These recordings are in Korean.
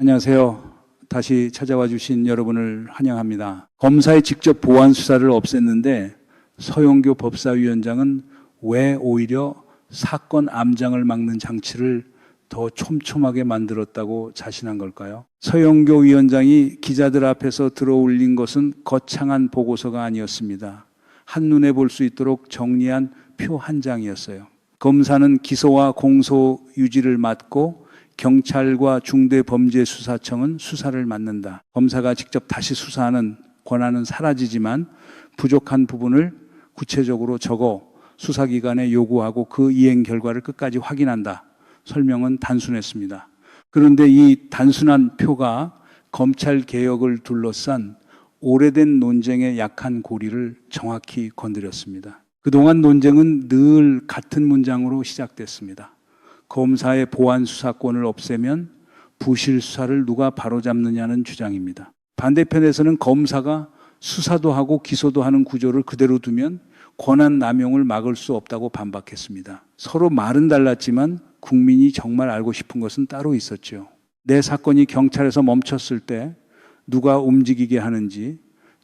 안녕하세요. 다시 찾아와 주신 여러분을 환영합니다. 검사의 직접 보완 수사를 없앴는데 서영교 법사위원장은 왜 오히려 사건 암장을 막는 장치를 더 촘촘하게 만들었다고 자신한 걸까요? 서영교 위원장이 기자들 앞에서 들어올린 것은 거창한 보고서가 아니었습니다. 한눈에 볼 수 있도록 정리한 표 한 장이었어요. 검사는 기소와 공소 유지를 맡고 경찰과 중대범죄수사청은 수사를 맡는다. 검사가 직접 다시 수사하는 권한은 사라지지만 부족한 부분을 구체적으로 적어 수사기관에 요구하고 그 이행 결과를 끝까지 확인한다. 설명은 단순했습니다. 그런데 이 단순한 표가 검찰 개혁을 둘러싼 오래된 논쟁의 약한 고리를 정확히 건드렸습니다. 그동안 논쟁은 늘 같은 문장으로 시작됐습니다. 검사의 보완 수사권을 없애면 부실 수사를 누가 바로잡느냐는 주장입니다. 반대편에서는 검사가 수사도 하고 기소도 하는 구조를 그대로 두면 권한 남용을 막을 수 없다고 반박했습니다. 서로 말은 달랐지만 국민이 정말 알고 싶은 것은 따로 있었죠. 내 사건이 경찰에서 멈췄을 때 누가 움직이게 하는지,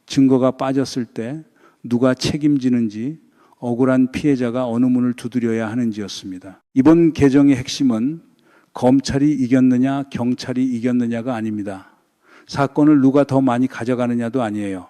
증거가 빠졌을 때 누가 책임지는지, 억울한 피해자가 어느 문을 두드려야 하는지였습니다. 이번 개정의 핵심은 검찰이 이겼느냐, 경찰이 이겼느냐가 아닙니다. 사건을 누가 더 많이 가져가느냐도 아니에요.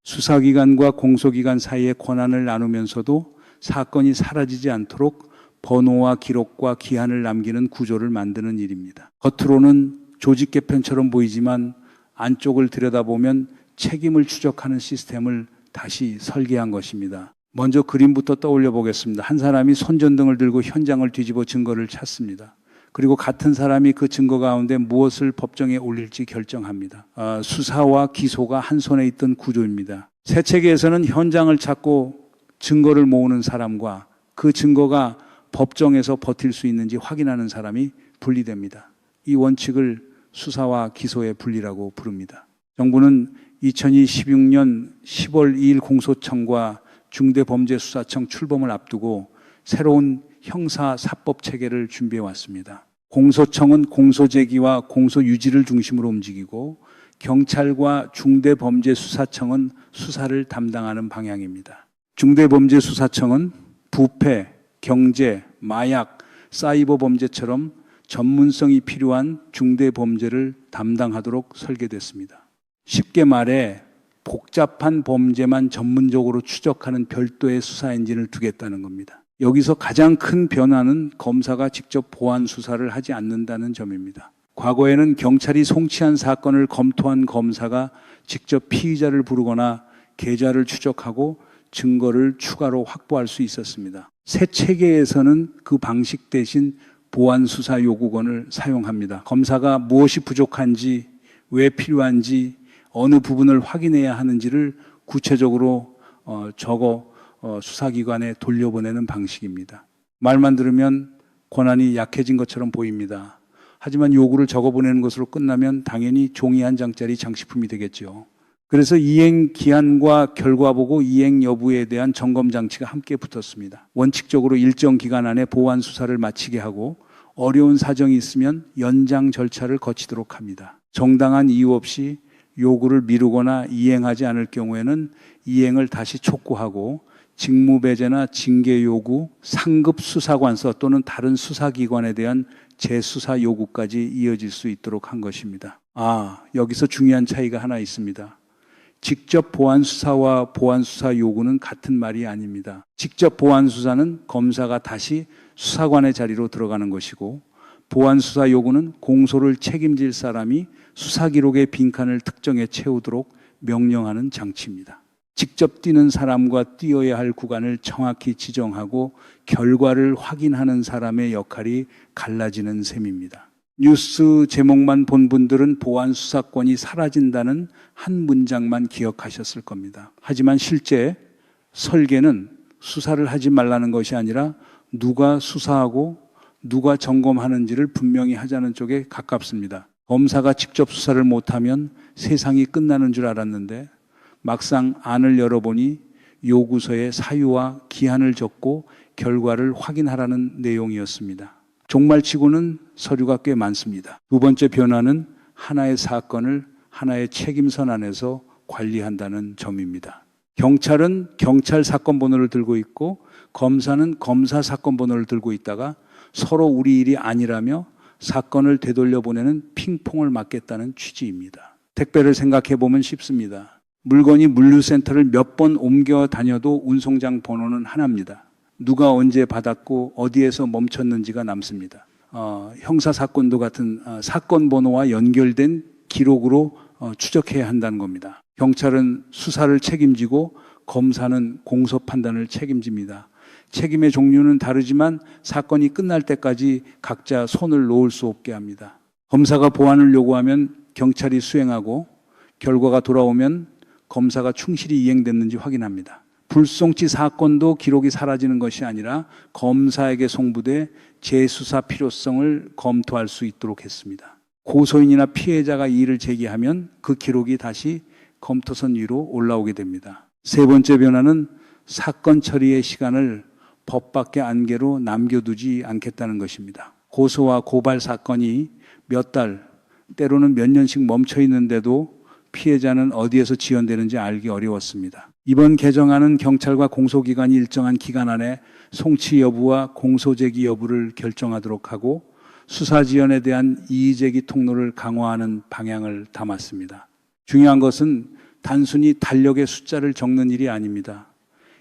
수사기관과 공소기관 사이의 권한을 나누면서도 사건이 사라지지 않도록 번호와 기록과 기한을 남기는 구조를 만드는 일입니다. 겉으로는 조직 개편처럼 보이지만 안쪽을 들여다보면 책임을 추적하는 시스템을 다시 설계한 것입니다. 먼저 그림부터 떠올려 보겠습니다. 한 사람이 손전등을 들고 현장을 뒤집어 증거를 찾습니다. 그리고 같은 사람이 그 증거 가운데 무엇을 법정에 올릴지 결정합니다. 수사와 기소가 한 손에 있던 구조입니다. 새 체계에서는 현장을 찾고 증거를 모으는 사람과 그 증거가 법정에서 버틸 수 있는지 확인하는 사람이 분리됩니다. 이 원칙을 수사와 기소의 분리라고 부릅니다. 정부는 2016년 10월 2일 공소청과 중대범죄수사청 출범을 앞두고 새로운 형사사법 체계를 준비해 왔습니다. 공소청은 공소제기와 공소유지를 중심으로 움직이고 경찰과 중대범죄수사청은 수사를 담당하는 방향입니다. 중대범죄수사청은 부패, 경제, 마약, 사이버 범죄처럼 전문성이 필요한 중대범죄를 담당하도록 설계됐습니다. 쉽게 말해 복잡한 범죄만 전문적으로 추적하는 별도의 수사 엔진을 두겠다는 겁니다. 여기서 가장 큰 변화는 검사가 직접 보완 수사를 하지 않는다는 점입니다. 과거에는 경찰이 송치한 사건을 검토한 검사가 직접 피의자를 부르거나 계좌를 추적하고 증거를 추가로 확보할 수 있었습니다. 새 체계에서는 그 방식 대신 보완 수사 요구권을 사용합니다. 검사가 무엇이 부족한지, 왜 필요한지, 어느 부분을 확인해야 하는지를 구체적으로 적어 수사기관에 돌려보내는 방식입니다. 말만 들으면 권한이 약해진 것처럼 보입니다. 하지만 요구를 적어보내는 것으로 끝나면 당연히 종이 한 장짜리 장식품이 되겠죠. 그래서 이행 기한과 결과 보고 이행 여부에 대한 점검 장치가 함께 붙었습니다. 원칙적으로 일정 기간 안에 보완 수사를 마치게 하고 어려운 사정이 있으면 연장 절차를 거치도록 합니다. 정당한 이유 없이 요구를 미루거나 이행하지 않을 경우에는 이행을 다시 촉구하고 직무배제나 징계 요구, 상급 수사관서 또는 다른 수사기관에 대한 재수사 요구까지 이어질 수 있도록 한 것입니다. 여기서 중요한 차이가 하나 있습니다. 직접 보완 수사와 보완 수사 요구는 같은 말이 아닙니다. 직접 보완 수사는 검사가 다시 수사관의 자리로 들어가는 것이고 보완 수사 요구는 공소를 책임질 사람이 수사 기록의 빈칸을 특정해 채우도록 명령하는 장치입니다. 직접 뛰는 사람과 뛰어야 할 구간을 정확히 지정하고 결과를 확인하는 사람의 역할이 갈라지는 셈입니다. 뉴스 제목만 본 분들은 보완 수사권이 사라진다는 한 문장만 기억하셨을 겁니다. 하지만 실제 설계는 수사를 하지 말라는 것이 아니라 누가 수사하고 누가 점검하는지를 분명히 하자는 쪽에 가깝습니다. 검사가 직접 수사를 못하면 세상이 끝나는 줄 알았는데 막상 안을 열어보니 요구서에 사유와 기한을 적고 결과를 확인하라는 내용이었습니다. 종말치고는 서류가 꽤 많습니다. 두 번째 변화는 하나의 사건을 하나의 책임선 안에서 관리한다는 점입니다. 경찰은 경찰 사건 번호를 들고 있고 검사는 검사 사건 번호를 들고 있다가 서로 우리 일이 아니라며 사건을 되돌려보내는 핑퐁을 맞겠다는 취지입니다. 택배를 생각해 보면 쉽습니다. 물건이 물류센터를 몇 번 옮겨 다녀도 운송장 번호는 하나입니다. 누가 언제 받았고 어디에서 멈췄는지가 남습니다. 형사사건도 같은 사건 번호와 연결된 기록으로 추적해야 한다는 겁니다. 경찰은 수사를 책임지고 검사는 공소 판단을 책임집니다. 책임의 종류는 다르지만 사건이 끝날 때까지 각자 손을 놓을 수 없게 합니다. 검사가 보완을 요구하면 경찰이 수행하고 결과가 돌아오면 검사가 충실히 이행됐는지 확인합니다. 불송치 사건도 기록이 사라지는 것이 아니라 검사에게 송부돼 재수사 필요성을 검토할 수 있도록 했습니다. 고소인이나 피해자가 이의를 제기하면 그 기록이 다시 검토선 위로 올라오게 됩니다. 세 번째 변화는 사건 처리의 시간을 법 밖의 안개로 남겨두지 않겠다는 것입니다. 고소와 고발 사건이 몇 달, 때로는 몇 년씩 멈춰 있는데도 피해자는 어디에서 지연되는지 알기 어려웠습니다. 이번 개정안은 경찰과 공소기관이 일정한 기간 안에 송치 여부와 공소제기 여부를 결정하도록 하고 수사 지연에 대한 이의제기 통로를 강화하는 방향을 담았습니다. 중요한 것은 단순히 달력의 숫자를 적는 일이 아닙니다.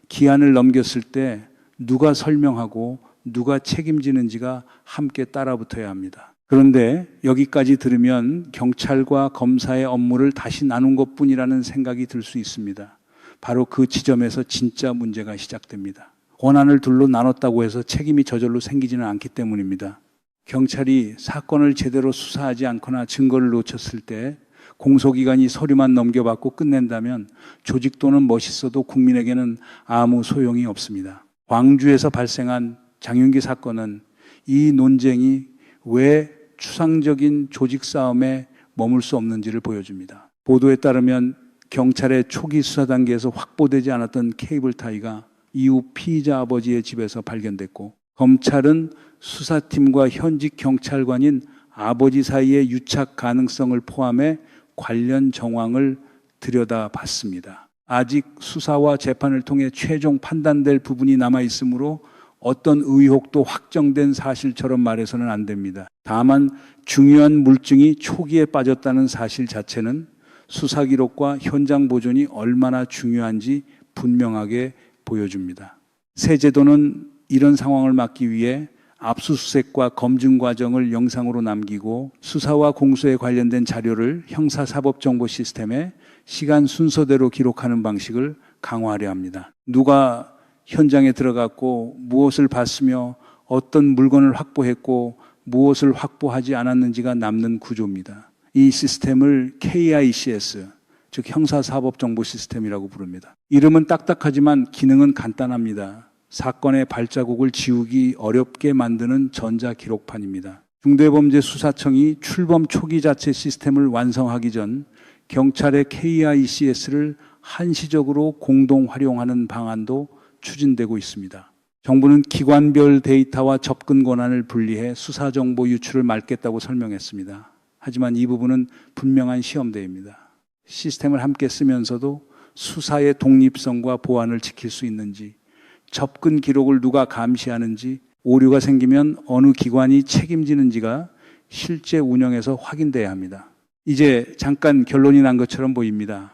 기한을 넘겼을 때 누가 설명하고 누가 책임지는지가 함께 따라붙어야 합니다. 그런데 여기까지 들으면 경찰과 검사의 업무를 다시 나눈 것뿐이라는 생각이 들 수 있습니다. 바로 그 지점에서 진짜 문제가 시작됩니다. 권한을 둘로 나눴다고 해서 책임이 저절로 생기지는 않기 때문입니다. 경찰이 사건을 제대로 수사하지 않거나 증거를 놓쳤을 때 공소기관이 서류만 넘겨받고 끝낸다면 조직도는 멋있어도 국민에게는 아무 소용이 없습니다. 광주에서 발생한 장윤기 사건은 이 논쟁이 왜 추상적인 조직 싸움에 머물 수 없는지를 보여줍니다. 보도에 따르면 경찰의 초기 수사 단계에서 확보되지 않았던 케이블 타이가 이후 피의자 아버지의 집에서 발견됐고 검찰은 수사팀과 현직 경찰관인 아버지 사이의 유착 가능성을 포함해 관련 정황을 들여다봤습니다. 아직 수사와 재판을 통해 최종 판단될 부분이 남아있으므로 어떤 의혹도 확정된 사실처럼 말해서는 안 됩니다. 다만 중요한 물증이 초기에 빠졌다는 사실 자체는 수사 기록과 현장 보존이 얼마나 중요한지 분명하게 보여줍니다. 새 제도는 이런 상황을 막기 위해 압수수색과 검증 과정을 영상으로 남기고 수사와 공소에 관련된 자료를 형사사법정보 시스템에 시간 순서대로 기록하는 방식을 강화하려 합니다. 누가 현장에 들어갔고 무엇을 봤으며 어떤 물건을 확보했고 무엇을 확보하지 않았는지가 남는 구조입니다. 이 시스템을 KICS, 즉 형사사법정보 시스템이라고 부릅니다. 이름은 딱딱하지만 기능은 간단합니다. 사건의 발자국을 지우기 어렵게 만드는 전자기록판입니다. 중대범죄수사청이 출범 초기 자체 시스템을 완성하기 전 경찰의 KICS를 한시적으로 공동 활용하는 방안도 추진되고 있습니다. 정부는 기관별 데이터와 접근 권한을 분리해 수사정보 유출을 막겠다고 설명했습니다. 하지만 이 부분은 분명한 시험대입니다. 시스템을 함께 쓰면서도 수사의 독립성과 보안을 지킬 수 있는지, 접근 기록을 누가 감시하는지, 오류가 생기면 어느 기관이 책임지는지가 실제 운영에서 확인돼야 합니다. 이제 잠깐 결론이 난 것처럼 보입니다.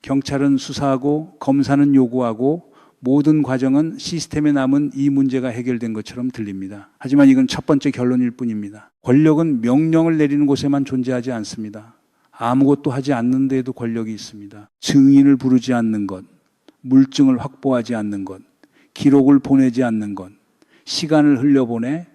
경찰은 수사하고 검사는 요구하고 모든 과정은 시스템에 남은 이 문제가 해결된 것처럼 들립니다. 하지만 이건 첫 번째 결론일 뿐입니다. 권력은 명령을 내리는 곳에만 존재하지 않습니다. 아무것도 하지 않는 데에도 권력이 있습니다. 증인을 부르지 않는 것, 물증을 확보하지 않는 것, 기록을 보내지 않는 것, 시간을 흘려보내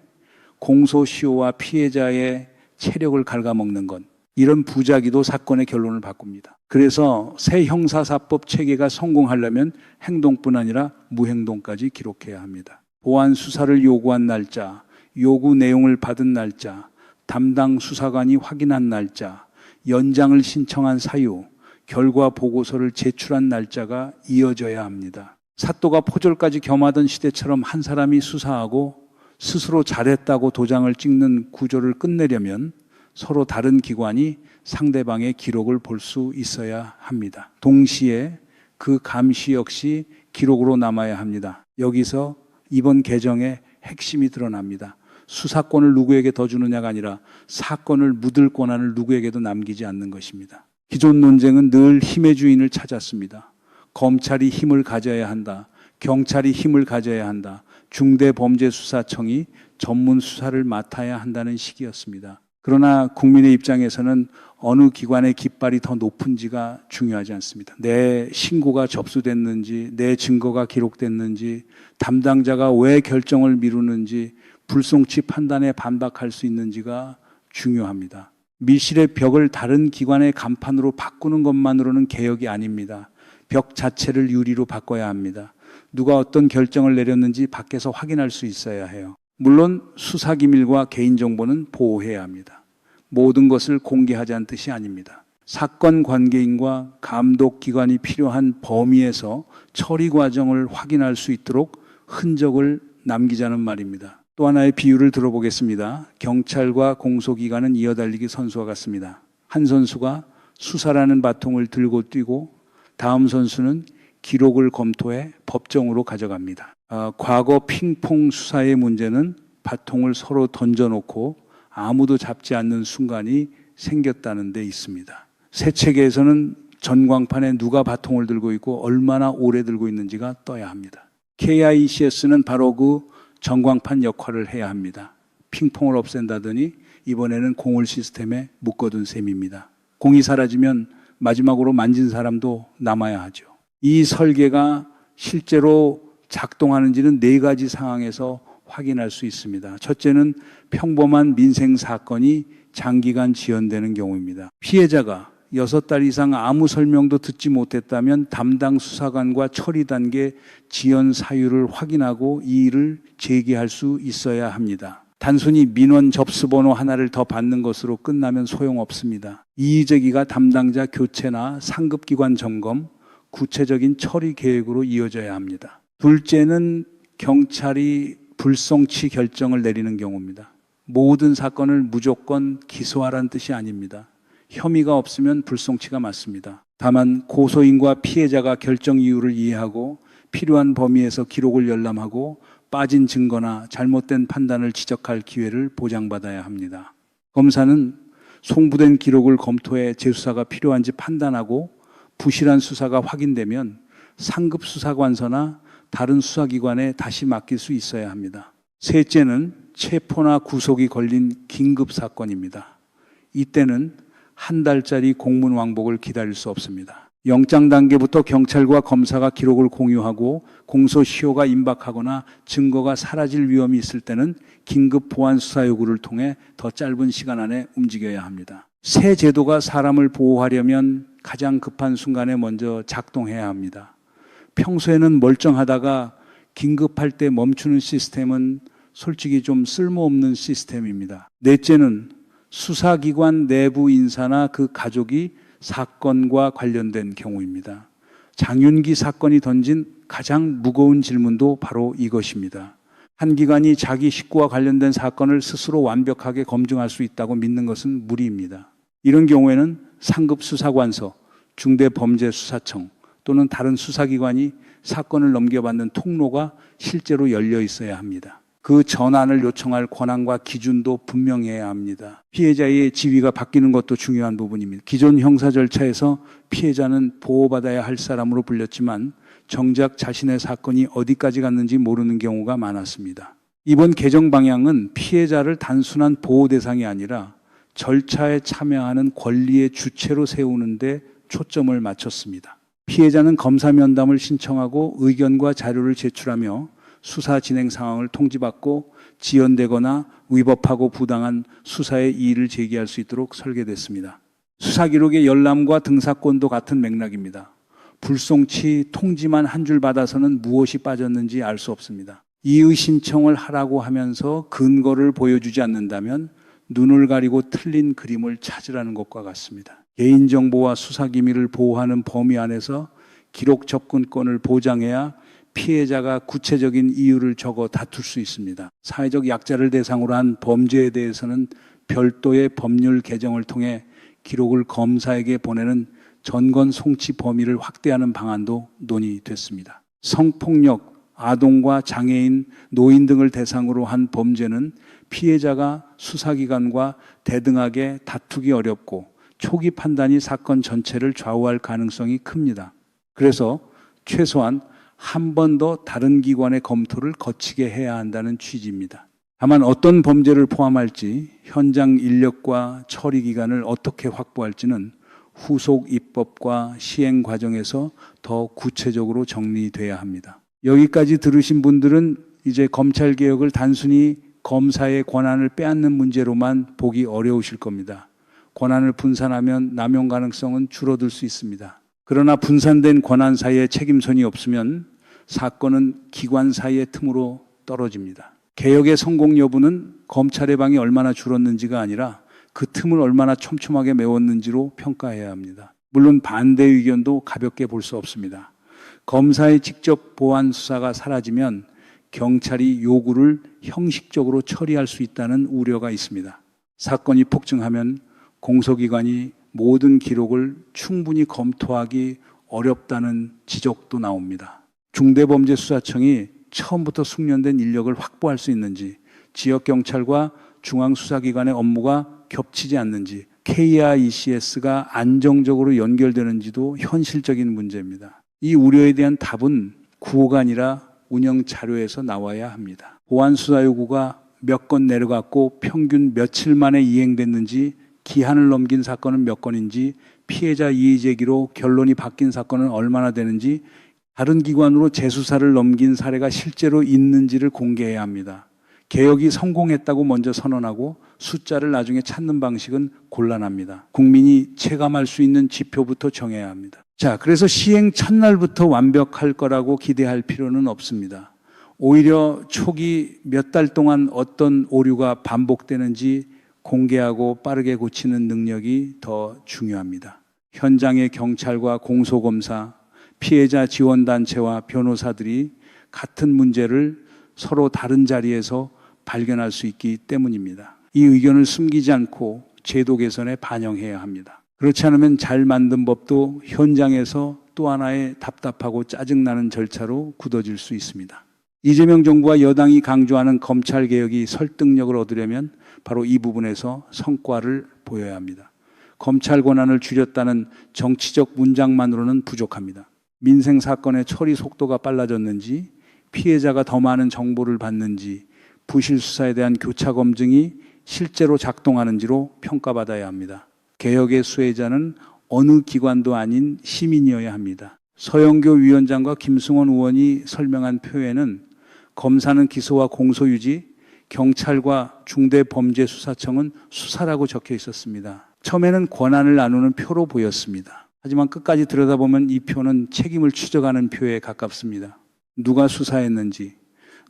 공소시효와 피해자의 체력을 갉아먹는 것, 이런 부작위도 사건의 결론을 바꿉니다. 그래서 새 형사사법 체계가 성공하려면 행동뿐 아니라 무행동까지 기록해야 합니다. 보안 수사를 요구한 날짜, 요구 내용을 받은 날짜, 담당 수사관이 확인한 날짜, 연장을 신청한 사유, 결과 보고서를 제출한 날짜가 이어져야 합니다. 사또가 포졸까지 겸하던 시대처럼 한 사람이 수사하고 스스로 잘했다고 도장을 찍는 구조를 끝내려면 서로 다른 기관이 상대방의 기록을 볼 수 있어야 합니다. 동시에 그 감시 역시 기록으로 남아야 합니다. 여기서 이번 개정의 핵심이 드러납니다. 수사권을 누구에게 더 주느냐가 아니라 사건을 묻을 권한을 누구에게도 남기지 않는 것입니다. 기존 논쟁은 늘 힘의 주인을 찾았습니다. 검찰이 힘을 가져야 한다. 경찰이 힘을 가져야 한다. 중대범죄수사청이 전문 수사를 맡아야 한다는 식이었습니다. 그러나 국민의 입장에서는 어느 기관의 깃발이 더 높은지가 중요하지 않습니다. 내 신고가 접수됐는지, 내 증거가 기록됐는지, 담당자가 왜 결정을 미루는지, 불송치 판단에 반박할 수 있는지가 중요합니다. 밀실의 벽을 다른 기관의 간판으로 바꾸는 것만으로는 개혁이 아닙니다. 벽 자체를 유리로 바꿔야 합니다. 누가 어떤 결정을 내렸는지 밖에서 확인할 수 있어야 해요. 물론 수사기밀과 개인정보는 보호해야 합니다. 모든 것을 공개하자는 뜻이 아닙니다. 사건 관계인과 감독기관이 필요한 범위에서 처리 과정을 확인할 수 있도록 흔적을 남기자는 말입니다. 또 하나의 비유를 들어보겠습니다. 경찰과 공소기관은 이어달리기 선수와 같습니다. 한 선수가 수사라는 바통을 들고 뛰고 다음 선수는 기록을 검토해 법정으로 가져갑니다. 과거 핑퐁 수사의 문제는 바통을 서로 던져놓고 아무도 잡지 않는 순간이 생겼다는 데 있습니다. 새 체계에서는 전광판에 누가 바통을 들고 있고 얼마나 오래 들고 있는지가 떠야 합니다. KICS는 바로 그 전광판 역할을 해야 합니다. 핑퐁을 없앤다더니 이번에는 공을 시스템에 묶어둔 셈입니다. 공이 사라지면 마지막으로 만진 사람도 남아야 하죠. 이 설계가 실제로 작동하는지는 4가지 상황에서 확인할 수 있습니다. 첫째는 평범한 민생 사건이 장기간 지연되는 경우입니다. 피해자가 6달 이상 아무 설명도 듣지 못했다면 담당 수사관과 처리 단계 지연 사유를 확인하고 이의를 제기할 수 있어야 합니다. 단순히 민원 접수 번호 하나를 더 받는 것으로 끝나면 소용없습니다. 이의 제기가 담당자 교체나 상급기관 점검, 구체적인 처리 계획으로 이어져야 합니다. 둘째는 경찰이 불송치 결정을 내리는 경우입니다. 모든 사건을 무조건 기소하라는 뜻이 아닙니다. 혐의가 없으면 불송치가 맞습니다. 다만 고소인과 피해자가 결정 이유를 이해하고 필요한 범위에서 기록을 열람하고 빠진 증거나 잘못된 판단을 지적할 기회를 보장받아야 합니다. 검사는 송부된 기록을 검토해 재수사가 필요한지 판단하고 부실한 수사가 확인되면 상급 수사관서나 다른 수사기관에 다시 맡길 수 있어야 합니다. 셋째는 체포나 구속이 걸린 긴급 사건입니다. 이때는 한 달짜리 공문 왕복을 기다릴 수 없습니다. 영장 단계부터 경찰과 검사가 기록을 공유하고 공소시효가 임박하거나 증거가 사라질 위험이 있을 때는 긴급 보안 수사 요구를 통해 더 짧은 시간 안에 움직여야 합니다. 새 제도가 사람을 보호하려면 가장 급한 순간에 먼저 작동해야 합니다. 평소에는 멀쩡하다가 긴급할 때 멈추는 시스템은 솔직히 좀 쓸모없는 시스템입니다. 넷째는 수사기관 내부 인사나 그 가족이 사건과 관련된 경우입니다. 장윤기 사건이 던진 가장 무거운 질문도 바로 이것입니다. 한 기관이 자기 식구와 관련된 사건을 스스로 완벽하게 검증할 수 있다고 믿는 것은 무리입니다. 이런 경우에는 상급 수사관서, 중대범죄수사청 또는 다른 수사기관이 사건을 넘겨받는 통로가 실제로 열려 있어야 합니다. 그 전환을 요청할 권한과 기준도 분명해야 합니다. 피해자의 지위가 바뀌는 것도 중요한 부분입니다. 기존 형사 절차에서 피해자는 보호받아야 할 사람으로 불렸지만 정작 자신의 사건이 어디까지 갔는지 모르는 경우가 많았습니다. 이번 개정 방향은 피해자를 단순한 보호 대상이 아니라 절차에 참여하는 권리의 주체로 세우는 데 초점을 맞췄습니다. 피해자는 검사 면담을 신청하고 의견과 자료를 제출하며 수사 진행 상황을 통지받고 지연되거나 위법하고 부당한 수사의 이의를 제기할 수 있도록 설계됐습니다. 수사 기록의 열람과 등사권도 같은 맥락입니다. 불송치 통지만 한 줄 받아서는 무엇이 빠졌는지 알 수 없습니다. 이의 신청을 하라고 하면서 근거를 보여주지 않는다면 눈을 가리고 틀린 그림을 찾으라는 것과 같습니다. 개인정보와 수사기밀을 보호하는 범위 안에서 기록 접근권을 보장해야 피해자가 구체적인 이유를 적어 다툴 수 있습니다. 사회적 약자를 대상으로 한 범죄에 대해서는 별도의 법률 개정을 통해 기록을 검사에게 보내는 전권 송치 범위를 확대하는 방안도 논의됐습니다. 성폭력, 아동과 장애인, 노인 등을 대상으로 한 범죄는 피해자가 수사기관과 대등하게 다투기 어렵고 초기 판단이 사건 전체를 좌우할 가능성이 큽니다. 그래서 최소한 한 번 더 다른 기관의 검토를 거치게 해야 한다는 취지입니다. 다만 어떤 범죄를 포함할지 현장 인력과 처리 기간을 어떻게 확보할지는 후속 입법과 시행 과정에서 더 구체적으로 정리돼야 합니다. 여기까지 들으신 분들은 이제 검찰개혁을 단순히 검사의 권한을 빼앗는 문제로만 보기 어려우실 겁니다. 권한을 분산하면 남용 가능성은 줄어들 수 있습니다. 그러나 분산된 권한 사이에 책임선이 없으면 사건은 기관 사이의 틈으로 떨어집니다. 개혁의 성공 여부는 검찰의 방이 얼마나 줄었는지가 아니라 그 틈을 얼마나 촘촘하게 메웠는지로 평가해야 합니다. 물론 반대 의견도 가볍게 볼 수 없습니다. 검사의 직접 보완 수사가 사라지면 경찰이 요구를 형식적으로 처리할 수 있다는 우려가 있습니다. 사건이 폭증하면 공소기관이 모든 기록을 충분히 검토하기 어렵다는 지적도 나옵니다. 중대범죄수사청이 처음부터 숙련된 인력을 확보할 수 있는지, 지역경찰과 중앙수사기관의 업무가 겹치지 않는지, KRECS가 안정적으로 연결되는지도 현실적인 문제입니다. 이 우려에 대한 답은 구호가 아니라 운영 자료에서 나와야 합니다. 보안 수사 요구가 몇 건 내려갔고 평균 며칠 만에 이행됐는지, 기한을 넘긴 사건은 몇 건인지, 피해자 이의 제기로 결론이 바뀐 사건은 얼마나 되는지, 다른 기관으로 재수사를 넘긴 사례가 실제로 있는지를 공개해야 합니다. 개혁이 성공했다고 먼저 선언하고 숫자를 나중에 찾는 방식은 곤란합니다. 국민이 체감할 수 있는 지표부터 정해야 합니다. 자, 그래서 시행 첫날부터 완벽할 거라고 기대할 필요는 없습니다. 오히려 초기 몇 달 동안 어떤 오류가 반복되는지 공개하고 빠르게 고치는 능력이 더 중요합니다. 현장의 경찰과 공소검사, 피해자 지원단체와 변호사들이 같은 문제를 서로 다른 자리에서 발견할 수 있기 때문입니다. 이 의견을 숨기지 않고 제도 개선에 반영해야 합니다. 그렇지 않으면 잘 만든 법도 현장에서 또 하나의 답답하고 짜증나는 절차로 굳어질 수 있습니다. 이재명 정부와 여당이 강조하는 검찰개혁이 설득력을 얻으려면 바로 이 부분에서 성과를 보여야 합니다. 검찰 권한을 줄였다는 정치적 문장만으로는 부족합니다. 민생 사건의 처리 속도가 빨라졌는지, 피해자가 더 많은 정보를 받는지, 부실 수사에 대한 교차 검증이 실제로 작동하는지로 평가받아야 합니다. 개혁의 수혜자는 어느 기관도 아닌 시민이어야 합니다. 서영교 위원장과 김승원 의원이 설명한 표에는 검사는 기소와 공소 유지, 경찰과 중대범죄수사청은 수사라고 적혀 있었습니다. 처음에는 권한을 나누는 표로 보였습니다. 하지만 끝까지 들여다보면 이 표는 책임을 추적하는 표에 가깝습니다. 누가 수사했는지,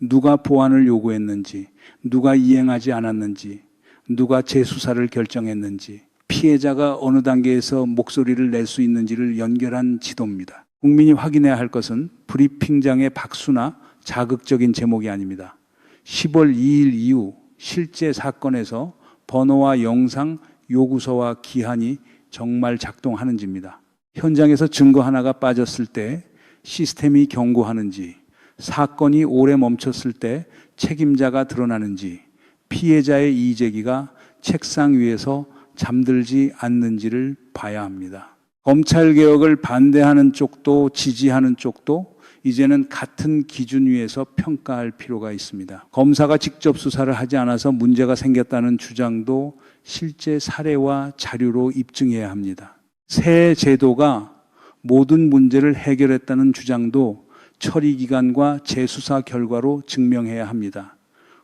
누가 보완을 요구했는지, 누가 이행하지 않았는지, 누가 재수사를 결정했는지, 피해자가 어느 단계에서 목소리를 낼 수 있는지를 연결한 지도입니다. 국민이 확인해야 할 것은 브리핑장의 박수나 자극적인 제목이 아닙니다. 10월 2일 이후 실제 사건에서 번호와 영상, 요구서와 기한이 정말 작동하는지입니다. 현장에서 증거 하나가 빠졌을 때 시스템이 경고하는지, 사건이 오래 멈췄을 때 책임자가 드러나는지, 피해자의 이의 제기가 책상 위에서 잠들지 않는지를 봐야 합니다. 검찰개혁을 반대하는 쪽도 지지하는 쪽도 이제는 같은 기준 위에서 평가할 필요가 있습니다. 검사가 직접 수사를 하지 않아서 문제가 생겼다는 주장도 실제 사례와 자료로 입증해야 합니다. 새 제도가 모든 문제를 해결했다는 주장도 처리기간과 재수사 결과로 증명해야 합니다.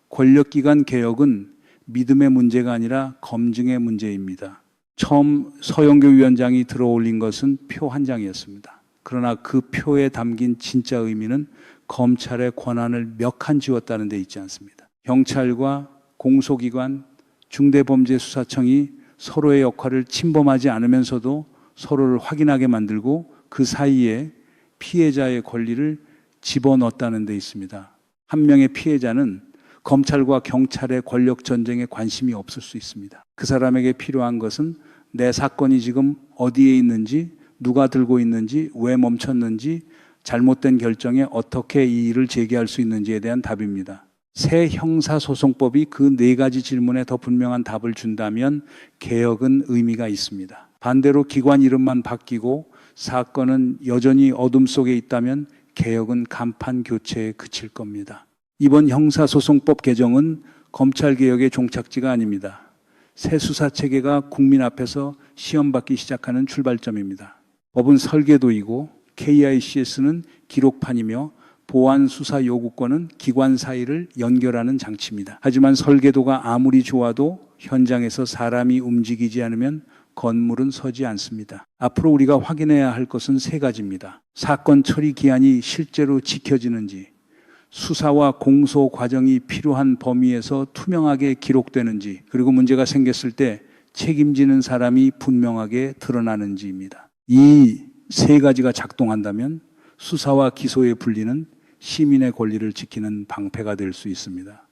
권력기관 개혁은 믿음의 문제가 아니라 검증의 문제입니다. 처음 서영교 위원장이 들어올린 것은 표 한 장이었습니다. 그러나 그 표에 담긴 진짜 의미는 검찰의 권한을 몇 칸 지웠다는 데 있지 않습니다. 경찰과 공소기관, 중대범죄수사청이 서로의 역할을 침범하지 않으면서도 서로를 확인하게 만들고 그 사이에 피해자의 권리를 집어넣었다는 데 있습니다. 한 명의 피해자는 검찰과 경찰의 권력 전쟁에 관심이 없을 수 있습니다. 그 사람에게 필요한 것은 내 사건이 지금 어디에 있는지, 누가 들고 있는지, 왜 멈췄는지, 잘못된 결정에 어떻게 이 일을 제기할 수 있는지에 대한 답입니다. 새 형사소송법이 그 네 가지 질문에 더 분명한 답을 준다면 개혁은 의미가 있습니다. 반대로 기관 이름만 바뀌고 사건은 여전히 어둠 속에 있다면 개혁은 간판 교체에 그칠 겁니다. 이번 형사소송법 개정은 검찰개혁의 종착지가 아닙니다. 새 수사체계가 국민 앞에서 시험받기 시작하는 출발점입니다. 법은 설계도이고 KICS는 기록판이며 보안 수사 요구권은 기관 사이를 연결하는 장치입니다. 하지만 설계도가 아무리 좋아도 현장에서 사람이 움직이지 않으면 건물은 서지 않습니다. 앞으로 우리가 확인해야 할 것은 세 가지입니다. 사건 처리 기한이 실제로 지켜지는지, 수사와 공소 과정이 필요한 범위에서 투명하게 기록되는지, 그리고 문제가 생겼을 때 책임지는 사람이 분명하게 드러나는지입니다. 이 세 가지가 작동한다면 수사와 기소의 분리는 시민의 권리를 지키는 방패가 될 수 있습니다.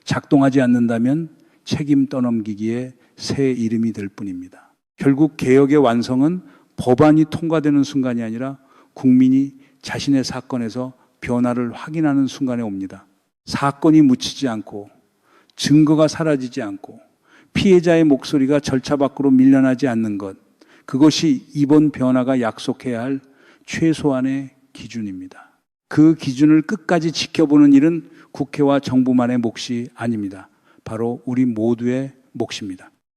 작동하지 않는다면 책임 떠넘기기에 새 이름이 될 뿐입니다. 결국 개혁의 완성은 법안이 통과되는 순간이 아니라 국민이 자신의 사건에서 변화를 확인하는 순간에 옵니다. 사건이 묻히지 않고 증거가 사라지지 않고 피해자의 목소리가 절차 밖으로 밀려나지 않는 것, 그것이 이번 변화가 약속해야 할 최소한의 기준입니다. 그 기준을 끝까지 지켜보는 일은 국회와 정부만의 몫이 아닙니다. 바로 우리 모두의 몫입니다.